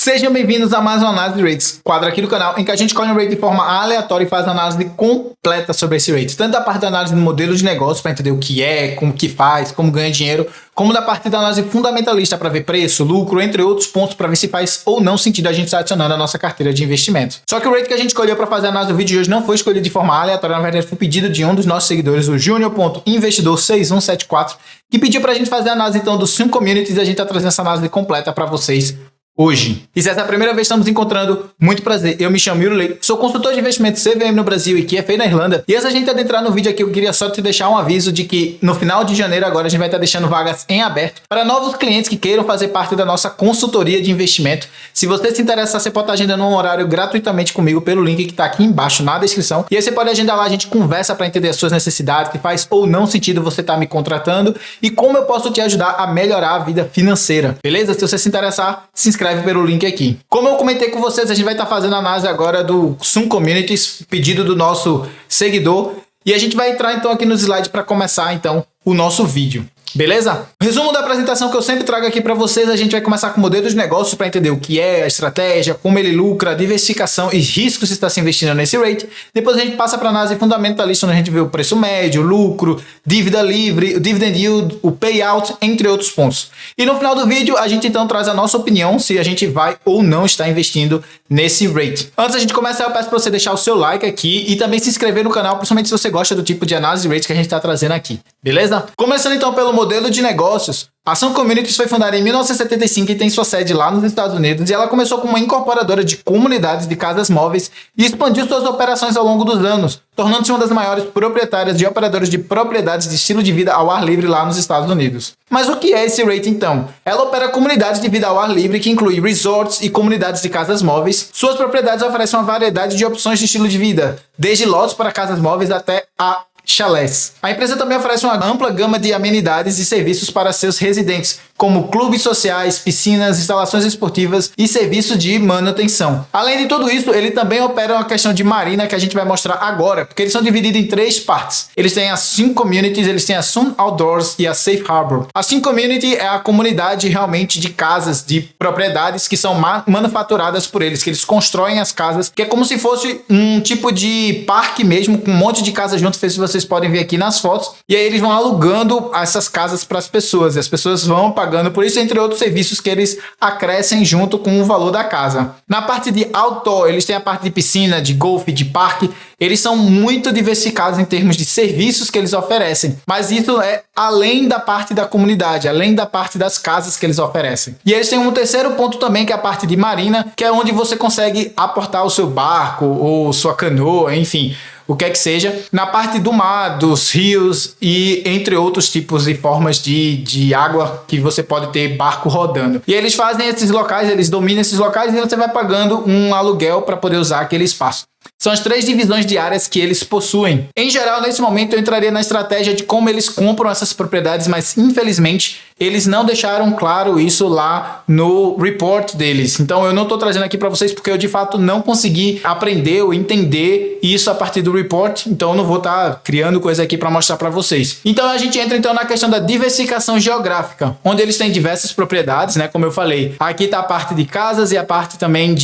Sejam bem-vindos a mais uma análise de rates, quadro aqui do canal em que a gente escolhe um rate de forma aleatória e faz uma análise completa sobre esse rate, tanto da parte da análise do modelo de negócio para entender o que é, como que faz, como ganha dinheiro, como da parte da análise fundamentalista para ver preço, lucro, entre outros pontos para ver se faz ou não sentido a gente estar adicionando a nossa carteira de investimento. Só que o rate que a gente escolheu para fazer a análise do vídeo de hoje não foi escolhido de forma aleatória, na verdade foi pedido de um dos nossos seguidores, o Junior.investidor6174, que pediu para a gente fazer a análise então dos 5 communities e a gente está trazendo essa análise completa para vocês hoje. E se essa é a primeira vez que estamos encontrando, muito prazer. Eu me chamo Miro Leite, sou consultor de investimento CVM no Brasil e QFA na Irlanda. E antes da gente adentrar no vídeo aqui, eu queria só te deixar um aviso de que no final de janeiro agora a gente vai estar deixando vagas em aberto para novos clientes que queiram fazer parte da nossa consultoria de investimento. Se você se interessar, você pode estar agendando um horário gratuitamente comigo pelo link que está aqui embaixo na descrição. E aí você pode agendar lá, a gente conversa para entender as suas necessidades, que faz ou não sentido você estar me contratando e como eu posso te ajudar a melhorar a vida financeira. Beleza? Se você se interessar, se inscreve pelo link aqui. Como eu comentei com vocês, a gente vai estar fazendo a análise agora do Sun Communities, pedido do nosso seguidor, e a gente vai entrar então aqui nos slides para começar então o nosso vídeo. Beleza? Resumo da apresentação que eu sempre trago aqui para vocês, a gente vai começar com o modelo de negócio para entender o que é, a estratégia, como ele lucra, a diversificação e riscos que está se investindo nesse rate. Depois a gente passa para a análise fundamentalista, onde a gente vê o preço médio, o lucro, dívida livre, o dividend yield, o payout, entre outros pontos. E no final do vídeo a gente então traz a nossa opinião se a gente vai ou não estar investindo nesse rate. Antes da gente começar, eu peço para você deixar o seu like aqui e também se inscrever no canal, principalmente se você gosta do tipo de análise de rate que a gente está trazendo aqui. Beleza? Começando então pelo modelo de negócios, a Sun Communities foi fundada em 1975 e tem sua sede lá nos Estados Unidos, e ela começou como uma incorporadora de comunidades de casas móveis e expandiu suas operações ao longo dos anos, tornando-se uma das maiores proprietárias de operadores de propriedades de estilo de vida ao ar livre lá nos Estados Unidos. Mas o que é esse rate então? Ela opera comunidades de vida ao ar livre que inclui resorts e comunidades de casas móveis. Suas propriedades oferecem uma variedade de opções de estilo de vida, desde lotes para casas móveis até a chalés. A empresa também oferece uma ampla gama de amenidades e serviços para seus residentes, como clubes sociais, piscinas, instalações esportivas e serviços de manutenção. Além de tudo isso, ele também opera uma questão de marina que a gente vai mostrar agora, porque eles são divididos em 3 partes. Eles têm as Sun Communities, eles têm a Sun Outdoors e a Safe Harbor. A Sun Community é a comunidade realmente de casas, de propriedades que são manufaturadas por eles, que eles constroem as casas, que é como se fosse um tipo de parque mesmo, com um monte de casas junto, se vocês podem ver aqui nas fotos, e aí eles vão alugando essas casas para as pessoas, e as pessoas vão pagando por isso, entre outros serviços que eles acrescem junto com o valor da casa. Na parte de outdoor, eles têm a parte de piscina, de golfe, de parque. Eles são muito diversificados em termos de serviços que eles oferecem, mas isso é além da parte da comunidade, além da parte das casas que eles oferecem. E eles têm um terceiro ponto também, que é a parte de marina, que é onde você consegue aportar o seu barco ou sua canoa, enfim, o que é que seja, na parte do mar, dos rios e entre outros tipos e formas de água que você pode ter barco rodando. E eles fazem esses locais, eles dominam esses locais e você vai pagando um aluguel para poder usar aquele espaço. São as 3 divisões de áreas que eles possuem. Em geral, nesse momento, eu entraria na estratégia de como eles compram essas propriedades, mas infelizmente eles não deixaram claro isso lá no report deles. Então eu não estou trazendo aqui para vocês porque eu de fato não consegui aprender ou entender isso a partir do report. Então eu não vou estar criando coisa aqui para mostrar para vocês. Então a gente entra então na questão da diversificação geográfica, onde eles têm diversas propriedades, né? Como eu falei, aqui está a parte de casas e a parte também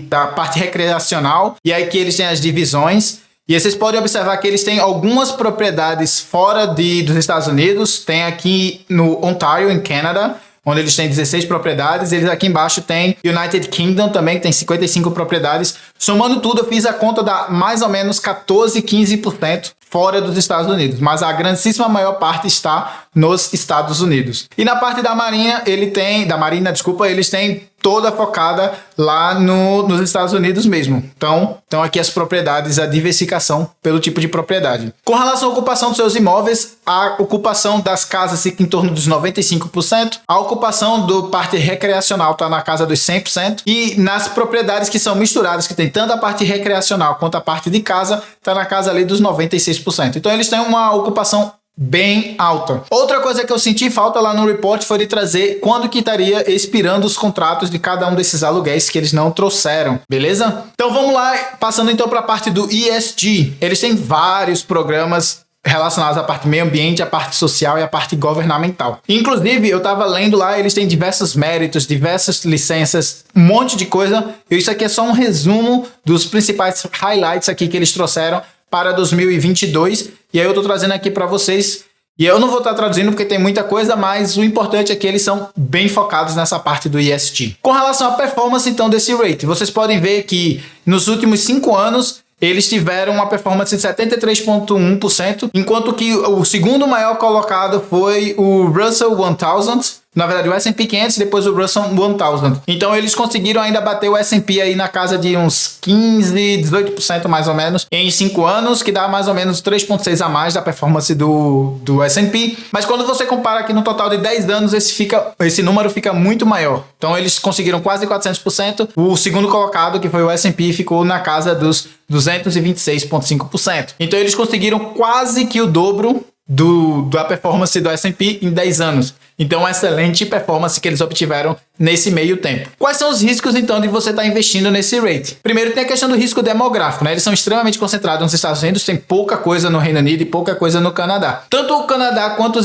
da parte recreacional. E aí que eles têm as divisões. E vocês podem observar que eles têm algumas propriedades fora dos Estados Unidos. Tem aqui no Ontario, em Canadá, onde eles têm 16 propriedades. Eles aqui embaixo têm United Kingdom também, que tem 55 propriedades. Somando tudo, eu fiz a conta da mais ou menos 14, 15% fora dos Estados Unidos, mas a grandíssima maior parte está nos Estados Unidos. E na parte da marinha, eles têm toda focada lá nos Estados Unidos mesmo. Então aqui as propriedades, a diversificação pelo tipo de propriedade. Com relação à ocupação dos seus imóveis, a ocupação das casas fica em torno dos 95%, a ocupação do parte recreacional está na casa dos 100%, e nas propriedades que são misturadas, que tem tanto a parte recreacional quanto a parte de casa, está na casa ali dos 96%. Então eles têm uma ocupação bem alta. Outra coisa que eu senti falta lá no report foi de trazer quando que estaria expirando os contratos de cada um desses aluguéis que eles não trouxeram, beleza? Então vamos lá, passando então para a parte do ESG. Eles têm vários programas relacionadas à parte meio ambiente, à parte social e à parte governamental. Inclusive, eu estava lendo lá, eles têm diversos méritos, diversas licenças, um monte de coisa. Isso aqui é só um resumo dos principais highlights aqui que eles trouxeram para 2022. E aí eu estou trazendo aqui para vocês. E eu não vou estar traduzindo porque tem muita coisa, mas o importante é que eles são bem focados nessa parte do ESG. Com relação à performance, então, desse rate, vocês podem ver que nos últimos 5 anos, eles tiveram uma performance de 73,1%, enquanto que o segundo maior colocado foi o Russell 1000, na verdade o S&P 500 e depois o Russell 1000. Então eles conseguiram ainda bater o S&P aí na casa de uns 15, 18% mais ou menos em 5 anos, que dá mais ou menos 3,6 a mais da performance do S&P. Mas quando você compara aqui no total de 10 anos, esse número fica muito maior. Então eles conseguiram quase 400%. O segundo colocado, que foi o S&P, ficou na casa dos 226,5%. Então eles conseguiram quase que o dobro da performance do S&P em 10 anos. Então, uma excelente performance que eles obtiveram nesse meio tempo. Quais são os riscos, então, de você estar investindo nesse rate? Primeiro, tem a questão do risco demográfico, né? Eles são extremamente concentrados nos Estados Unidos, tem pouca coisa no Reino Unido e pouca coisa no Canadá. Tanto o Canadá quanto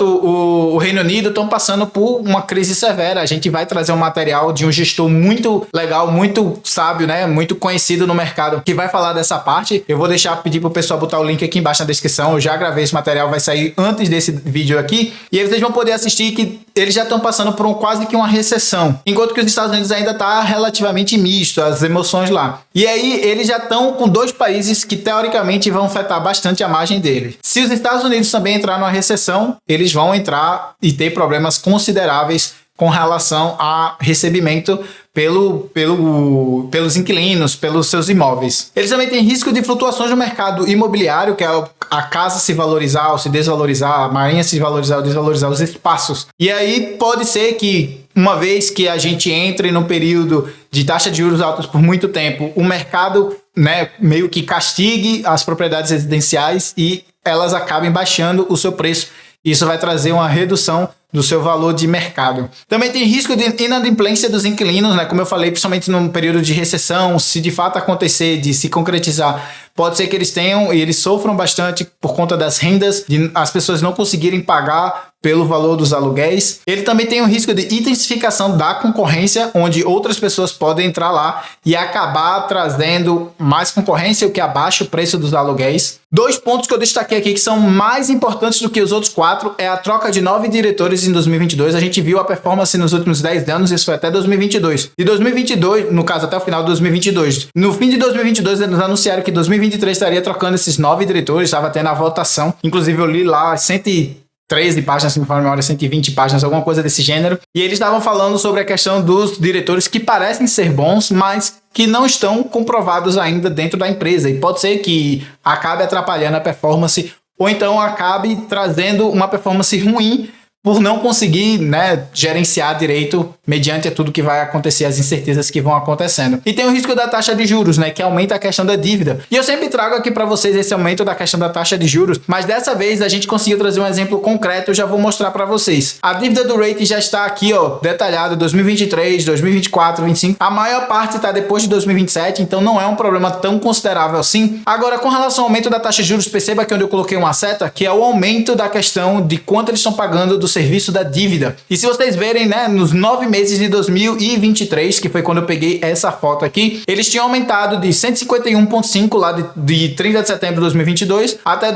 o Reino Unido estão passando por uma crise severa. A gente vai trazer um material de um gestor muito legal, muito sábio, né? Muito conhecido no mercado, que vai falar dessa parte. Eu vou pedir pro pessoal botar o link aqui embaixo na descrição. Eu já gravei esse material, vai sair antes desse vídeo aqui. E aí vocês vão poder assistir que eles já estão passando por quase que uma recessão, enquanto que os Estados Unidos ainda está relativamente misto, as emoções lá. E aí eles já estão com 2 países que teoricamente vão afetar bastante a margem dele. Se os Estados Unidos também entrar numa recessão, eles vão entrar e ter problemas consideráveis com relação a recebimento pelos inquilinos, pelos seus imóveis. Eles também têm risco de flutuações no mercado imobiliário, que é a casa se valorizar ou se desvalorizar, a marinha se valorizar ou desvalorizar os espaços. E aí pode ser que, uma vez que a gente entre no período de taxa de juros altos por muito tempo, o mercado, né, meio que castigue as propriedades residenciais e elas acabem baixando o seu preço. Isso vai trazer uma redução do seu valor de mercado. Também tem risco de inadimplência dos inquilinos, né? Como eu falei, principalmente num período de recessão, se de fato acontecer, de se concretizar, pode ser que eles tenham e eles sofram bastante por conta das rendas, de as pessoas não conseguirem pagar pelo valor dos aluguéis. Ele também tem o risco de intensificação da concorrência, onde outras pessoas podem entrar lá e acabar trazendo mais concorrência, o que abaixa o preço dos aluguéis. 2 pontos que eu destaquei aqui que são mais importantes do que os outros 4 é a troca de 9 diretores em 2022. A gente viu a performance nos últimos 10 anos, isso foi até 2022. De 2022, no caso até o final de 2022. No fim de 2022, eles anunciaram que 2023 estaria trocando esses 9 diretores, estava tendo a votação. Inclusive eu li lá 113 páginas, se me falo a memória, 120 páginas, alguma coisa desse gênero. E eles estavam falando sobre a questão dos diretores que parecem ser bons, mas que não estão comprovados ainda dentro da empresa. E pode ser que acabe atrapalhando a performance, ou então acabe trazendo uma performance ruim por não conseguir, né, gerenciar direito mediante a tudo que vai acontecer, as incertezas que vão acontecendo. E tem o risco da taxa de juros, né, que aumenta a questão da dívida. E eu sempre trago aqui para vocês esse aumento da questão da taxa de juros, mas dessa vez a gente conseguiu trazer um exemplo concreto, eu já vou mostrar para vocês. A dívida do rate já está aqui, ó, detalhado, 2023, 2024, 2025. A maior parte está depois de 2027, então não é um problema tão considerável assim. Agora, com relação ao aumento da taxa de juros, perceba que onde eu coloquei uma seta, que é o aumento da questão de quanto eles estão pagando do serviço da dívida. E se vocês verem, né, nos 9 meses de 2023, que foi quando eu peguei essa foto aqui, eles tinham aumentado de 151,5 lá de 30 de setembro de 2022 até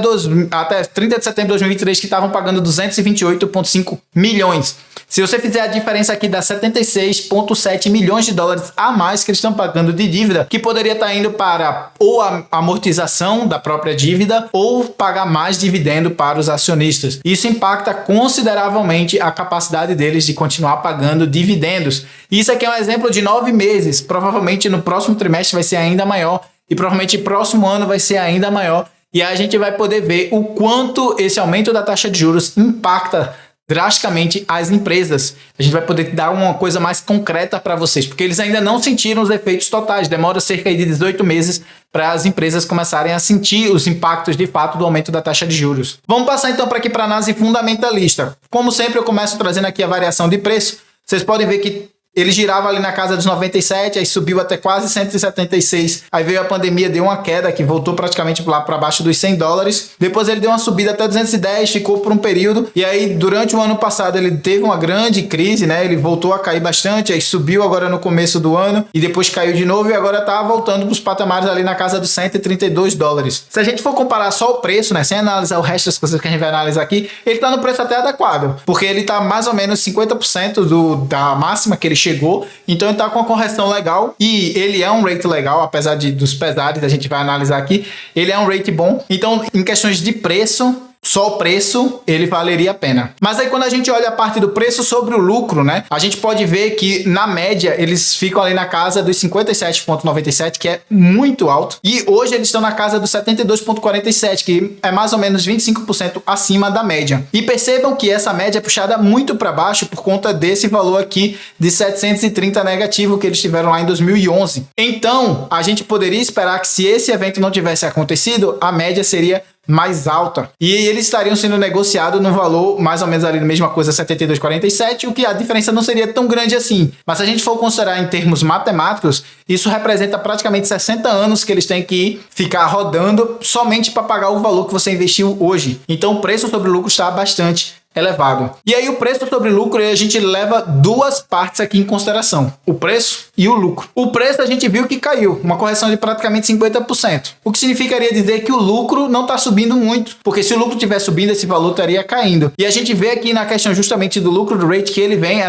30 de setembro de 2023, que estavam pagando 228,5 milhões. Se você fizer a diferença aqui, dá 76,7 milhões de dólares a mais que eles estão pagando de dívida, que poderia estar indo para ou a amortização da própria dívida ou pagar mais dividendo para os acionistas. Isso impacta consideravelmente a capacidade deles de continuar pagando dividendos. Isso aqui é um exemplo de 9 meses. Provavelmente no próximo trimestre vai ser ainda maior e provavelmente no próximo ano vai ser ainda maior. E aí a gente vai poder ver o quanto esse aumento da taxa de juros impacta drasticamente as empresas. A gente vai poder dar uma coisa mais concreta para vocês, porque eles ainda não sentiram os efeitos totais. Demora cerca de 18 meses para as empresas começarem a sentir os impactos de fato do aumento da taxa de juros. Vamos passar então para aqui para a análise fundamentalista. Como sempre, eu começo trazendo aqui a variação de preço. Vocês podem ver que ele girava ali na casa dos 97, aí subiu até quase 176, aí veio a pandemia, deu uma queda que voltou praticamente lá para baixo dos $100, depois ele deu uma subida até 210, ficou por um período, e aí durante o ano passado ele teve uma grande crise, né, ele voltou a cair bastante, aí subiu agora no começo do ano, e depois caiu de novo, e agora tá voltando pros patamares ali na casa dos $132. Se a gente for comparar só o preço, né, sem analisar o resto das coisas que a gente vai analisar aqui, ele tá no preço até adequado, porque ele tá mais ou menos 50% da máxima que ele chegou, então ele tá com uma correção legal, e ele é um rate legal, apesar dos pesares, a gente vai analisar aqui, ele é um rate bom, então em questões de preço, só o preço, ele valeria a pena. Mas aí quando a gente olha a parte do preço sobre o lucro, né? A gente pode ver que, na média, eles ficam ali na casa dos 57,97, que é muito alto. E hoje eles estão na casa dos 72,47, que é mais ou menos 25% acima da média. E percebam que essa média é puxada muito para baixo por conta desse valor aqui de 730 negativo que eles tiveram lá em 2011. Então, a gente poderia esperar que se esse evento não tivesse acontecido, a média seria mais alta. E eles estariam sendo negociados no valor mais ou menos ali na mesma coisa, 72,47, o que a diferença não seria tão grande assim. Mas se a gente for considerar em termos matemáticos, isso representa praticamente 60 anos que eles têm que ficar rodando somente para pagar o valor que você investiu hoje. Então o preço sobre o lucro está bastante elevado. E aí o preço sobre lucro, a gente leva duas partes aqui em consideração, o preço e o lucro. O preço a gente viu que caiu, uma correção de praticamente 50%, o que significaria dizer que o lucro não está subindo muito, porque se o lucro estiver subindo, esse valor estaria caindo. E a gente vê aqui na questão justamente do lucro do rate que ele vem,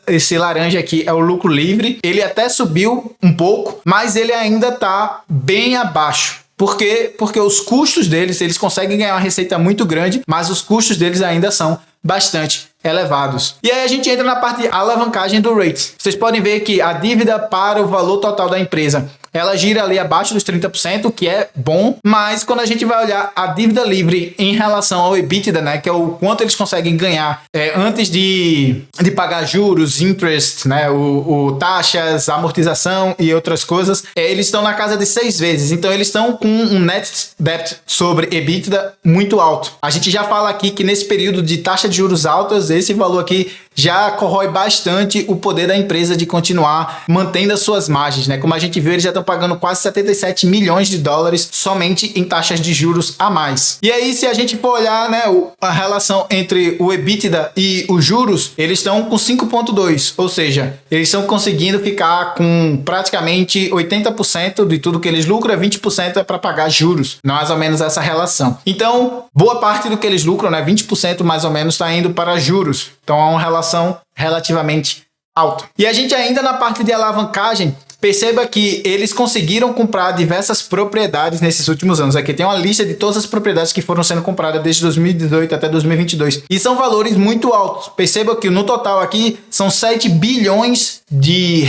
esse laranja aqui é o lucro livre, ele até subiu um pouco, mas ele ainda está bem abaixo. Por quê? Porque os custos deles, eles conseguem ganhar uma receita muito grande, mas os custos deles ainda são bastante elevados. E aí a gente entra na parte de alavancagem do rate. Vocês podem ver que a dívida para o valor total da empresa, ela gira ali abaixo dos 30%, que é bom, mas quando a gente vai olhar a dívida livre em relação ao EBITDA, né, que é o quanto eles conseguem ganhar antes de pagar juros, interest, né, o taxas, amortização e outras coisas, eles estão na casa de 6 vezes. Então eles estão com um net debt sobre EBITDA muito alto. A gente já fala aqui que nesse período de taxa de juros altas, esse valor aqui já corrói bastante o poder da empresa de continuar mantendo as suas margens, né? Como a gente viu, eles já estão pagando quase 77 milhões de dólares somente em taxas de juros a mais. E aí, se a gente for olhar, né, a relação entre o EBITDA e os juros, eles estão com 5,2, ou seja, eles estão conseguindo ficar com praticamente 80% de tudo que eles lucram, 20% é para pagar juros, mais ou menos essa relação. Então, boa parte do que eles lucram, né, 20% mais ou menos, está indo para juros. Então, há uma relação relativamente alta. E a gente ainda na parte de alavancagem, perceba que eles conseguiram comprar diversas propriedades nesses últimos anos. Aqui tem uma lista de todas as propriedades que foram sendo compradas desde 2018 até 2022. E são valores muito altos. Perceba que no total aqui são 7 bilhões de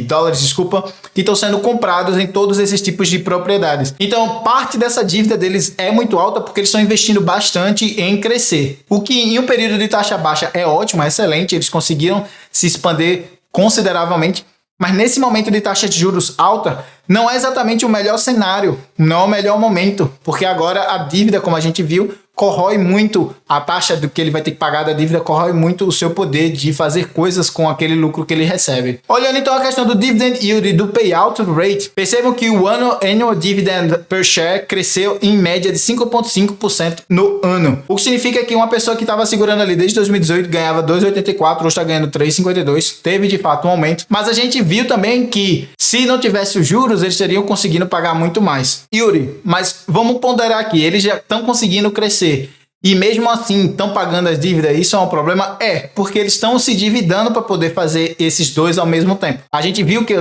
dólares, que estão sendo comprados em todos esses tipos de propriedades. Então, parte dessa dívida deles é muito alta porque eles estão investindo bastante em crescer. O que em um período de taxa baixa é ótimo, é excelente. Eles conseguiram se expandir consideravelmente. Mas nesse momento de taxa de juros alta, não é exatamente o melhor cenário, não é o melhor momento, porque agora a dívida, como a gente viu, corrói muito a taxa do que ele vai ter que pagar da dívida, corrói muito o seu poder de fazer coisas com aquele lucro que ele recebe. Olhando então a questão do dividend yield e do payout rate, percebam que o annual dividend per share cresceu em média de 5,5% no ano. O que significa que uma pessoa que estava segurando ali desde 2018 ganhava 2,84, hoje está ganhando 3,52, teve de fato um aumento, mas a gente viu também que se não tivesse os juros, eles teriam conseguido pagar muito mais. Yuri, mas vamos ponderar aqui, eles já estão conseguindo crescer. E mesmo assim estão pagando as dívidas, isso é um problema? É, porque eles estão se endividando para poder fazer esses dois ao mesmo tempo. A gente viu que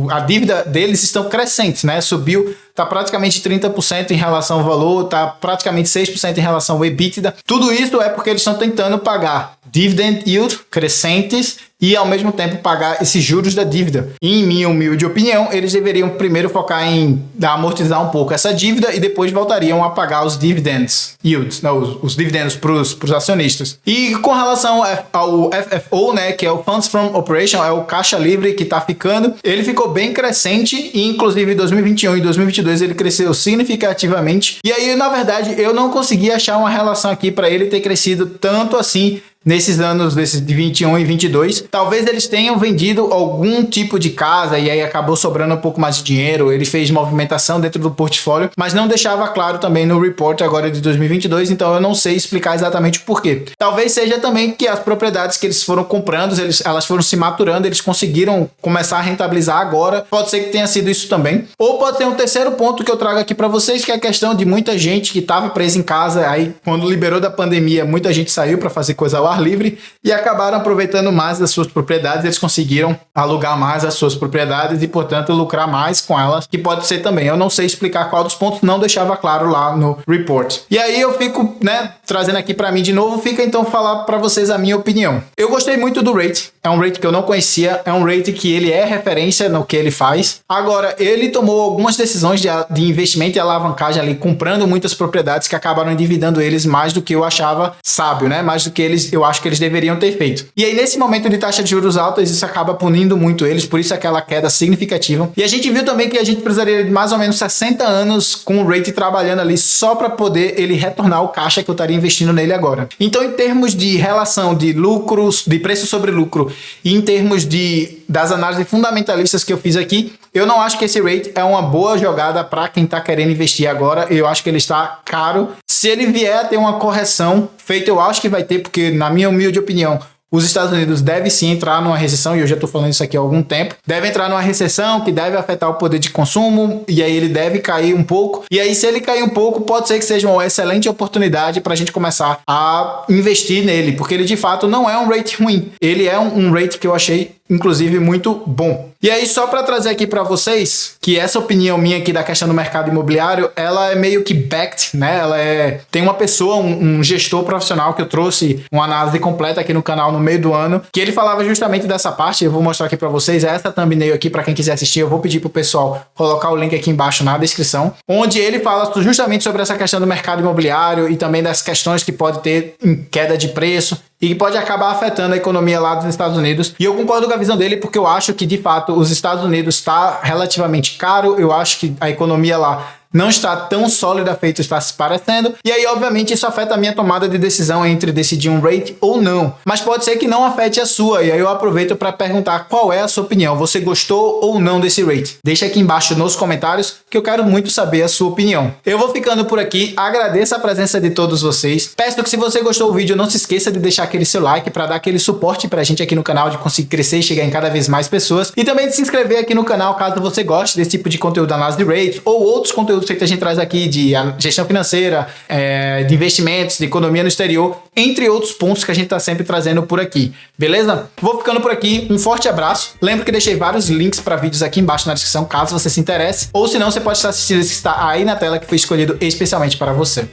a dívida deles estão crescentes, né? Subiu, está praticamente 30% em relação ao valor, está praticamente 6% em relação ao EBITDA. Tudo isso é porque eles estão tentando pagar dividend yield crescentes e ao mesmo tempo pagar esses juros da dívida. E, em minha humilde opinião, eles deveriam primeiro focar em amortizar um pouco essa dívida e depois voltariam a pagar os dividends yields, né, os dividendos para os acionistas. E com relação ao FFO, né, que é o Funds from Operation, é o caixa livre que está ficando, ele ficou bem crescente e inclusive em 2021 e 2022 ele cresceu significativamente. E aí, na verdade, eu não consegui achar uma relação aqui para ele ter crescido tanto assim nesses anos desses de 21 e 22. Talvez eles tenham vendido algum tipo de casa e aí acabou sobrando um pouco mais de dinheiro, ele fez movimentação dentro do portfólio, mas não deixava claro também no report agora de 2022, então eu não sei explicar exatamente o porquê. Talvez seja também que as propriedades que eles foram comprando, elas foram se maturando, eles conseguiram começar a rentabilizar agora, pode ser que tenha sido isso também. Ou pode ser um terceiro ponto que eu trago aqui para vocês, que é a questão de muita gente que estava presa em casa, aí quando liberou da pandemia, muita gente saiu para fazer coisa ao ar livre e acabaram aproveitando mais das suas propriedades, eles conseguiram alugar mais as suas propriedades e, portanto, lucrar mais com elas, que pode ser também. Eu não sei explicar qual dos pontos, não deixava claro lá no report. E aí eu fico, trazendo aqui para mim de novo, fica então falar para vocês a minha opinião. Eu gostei muito do rate, é um rate que eu não conhecia, é um rate que ele é referência no que ele faz. Agora, ele tomou algumas decisões de investimento e alavancagem ali, comprando muitas propriedades que acabaram endividando eles mais do que eu achava sábio, mais do que eu acho que eles deveriam ter feito. E aí, nesse momento de taxa de juros altas, isso acaba punindo muito eles, por isso aquela queda significativa. E a gente viu também que a gente precisaria de mais ou menos 60 anos com o rate trabalhando ali só para poder ele retornar o caixa que eu estaria investindo nele agora. Então, em termos de relação de lucros, de preço sobre lucro, e em termos das análises fundamentalistas que eu fiz aqui, eu não acho que esse rate é uma boa jogada para quem está querendo investir agora. Eu acho que ele está caro. Se ele vier a ter uma correção feita, eu acho que vai ter, porque na minha humilde opinião, os Estados Unidos devem sim entrar numa recessão, e eu já estou falando isso aqui há algum tempo. Deve entrar numa recessão que deve afetar o poder de consumo, e aí ele deve cair um pouco. E aí, se ele cair um pouco, pode ser que seja uma excelente oportunidade para a gente começar a investir nele, porque ele de fato não é um rate ruim. Ele é um rate que eu achei, inclusive, muito bom. E aí, só para trazer aqui para vocês, que essa opinião minha aqui da questão do mercado imobiliário, ela é meio que backed, tem uma pessoa, um gestor profissional que eu trouxe uma análise completa aqui no canal no meio do ano, que ele falava justamente dessa parte. Eu vou mostrar aqui para vocês essa thumbnail aqui para quem quiser assistir. Eu vou pedir pro pessoal colocar o link aqui embaixo na descrição, onde ele fala justamente sobre essa questão do mercado imobiliário e também das questões que pode ter em queda de preço e que pode acabar afetando a economia lá dos Estados Unidos. E eu concordo com a visão dele, porque eu acho que, de fato, os Estados Unidos está relativamente caro. Eu acho que a economia lá não está tão sólida feito está se parecendo. E aí, obviamente, isso afeta a minha tomada de decisão entre decidir um rate ou não. Mas pode ser que não afete a sua. E aí eu aproveito para perguntar qual é a sua opinião. Você gostou ou não desse rate? Deixa aqui embaixo nos comentários que eu quero muito saber a sua opinião. Eu vou ficando por aqui. Agradeço a presença de todos vocês. Peço que, se você gostou do vídeo, não se esqueça de deixar aquele seu like para dar aquele suporte pra gente aqui no canal, de conseguir crescer e chegar em cada vez mais pessoas. E também de se inscrever aqui no canal caso você goste desse tipo de conteúdo da análise de rates ou outros conteúdos que a gente traz aqui de gestão financeira, de investimentos, de economia no exterior, entre outros pontos que a gente está sempre trazendo por aqui. Beleza? Vou ficando por aqui. Um forte abraço. Lembro que deixei vários links para vídeos aqui embaixo na descrição, caso você se interesse. Ou se não, você pode estar assistindo esse que está aí na tela, que foi escolhido especialmente para você.